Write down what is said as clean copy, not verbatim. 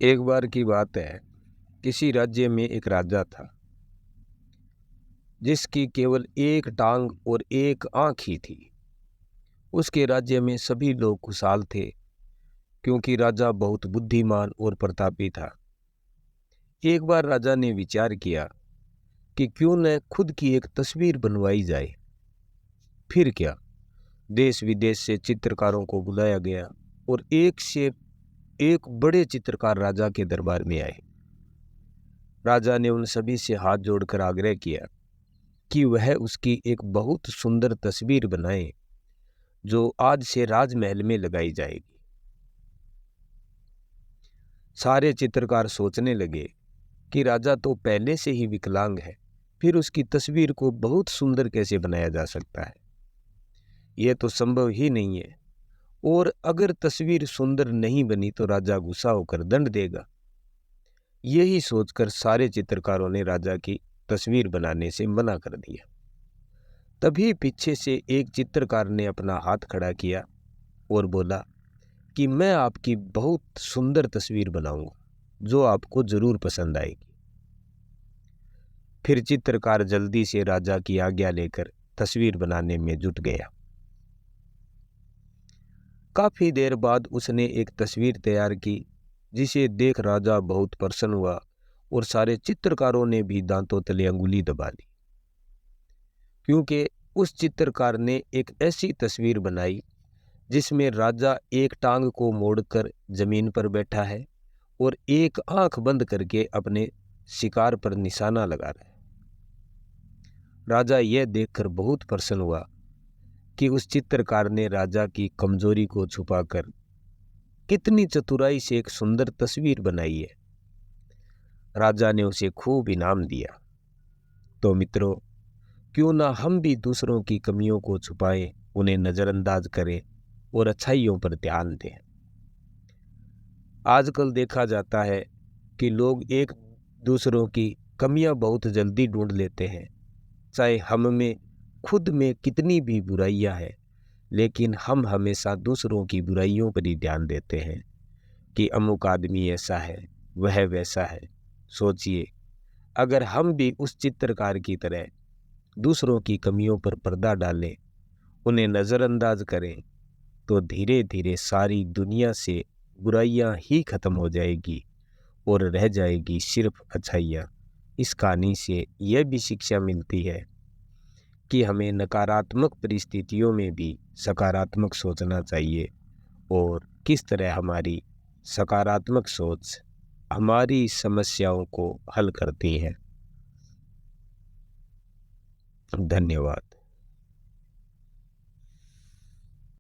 एक बार की बात है, किसी राज्य में एक राजा था जिसकी केवल एक टांग और एक आंख ही थी। उसके राज्य में सभी लोग खुशहाल थे क्योंकि राजा बहुत बुद्धिमान और प्रतापी था। एक बार राजा ने विचार किया कि क्यों न खुद की एक तस्वीर बनवाई जाए। फिर क्या, देश विदेश से चित्रकारों को बुलाया गया और एक से एक बड़े चित्रकार राजा के दरबार में आए। राजा ने उन सभी से हाथ जोड़कर आग्रह किया कि वह उसकी एक बहुत सुंदर तस्वीर बनाए जो आज से राजमहल में लगाई जाएगी। सारे चित्रकार सोचने लगे कि राजा तो पहले से ही विकलांग है, फिर उसकी तस्वीर को बहुत सुंदर कैसे बनाया जा सकता है। यह तो संभव ही नहीं है, और अगर तस्वीर सुंदर नहीं बनी तो राजा गुस्सा होकर दंड देगा। यही सोचकर सारे चित्रकारों ने राजा की तस्वीर बनाने से मना कर दिया। तभी पीछे से एक चित्रकार ने अपना हाथ खड़ा किया और बोला कि मैं आपकी बहुत सुंदर तस्वीर बनाऊंगा जो आपको जरूर पसंद आएगी। फिर चित्रकार जल्दी से राजा की आज्ञा लेकर तस्वीर बनाने में जुट गया। काफी देर बाद उसने एक तस्वीर तैयार की जिसे देख राजा बहुत प्रसन्न हुआ और सारे चित्रकारों ने भी दांतों तले अंगुली दबा ली, क्योंकि उस चित्रकार ने एक ऐसी तस्वीर बनाई जिसमें राजा एक टांग को मोड़कर जमीन पर बैठा है और एक आंख बंद करके अपने शिकार पर निशाना लगा रहा है। राजा यह देखकर बहुत प्रसन्न हुआ कि उस चित्रकार ने राजा की कमजोरी को छुपाकर कितनी चतुराई से एक सुंदर तस्वीर बनाई है। राजा ने उसे खूब इनाम दिया। तो मित्रों, क्यों ना हम भी दूसरों की कमियों को छुपाएं, उन्हें नज़रअंदाज करें और अच्छाइयों पर ध्यान दें। आजकल देखा जाता है कि लोग एक दूसरों की कमियां बहुत जल्दी ढूंढ लेते हैं, चाहे हम में खुद में कितनी भी बुराइयां हैं, लेकिन हम हमेशा दूसरों की बुराइयों पर ही ध्यान देते हैं कि अमुक आदमी ऐसा है, वह वैसा है। सोचिए, अगर हम भी उस चित्रकार की तरह दूसरों की कमियों पर पर्दा डालें, उन्हें नज़रअंदाज करें, तो धीरे धीरे सारी दुनिया से बुराइयां ही खत्म हो जाएगी और रह जाएगी सिर्फ अच्छाइयाँ। इस कहानी से यह भी शिक्षा मिलती है कि हमें नकारात्मक परिस्थितियों में भी सकारात्मक सोचना चाहिए और किस तरह हमारी सकारात्मक सोच हमारी समस्याओं को हल करती है। धन्यवाद।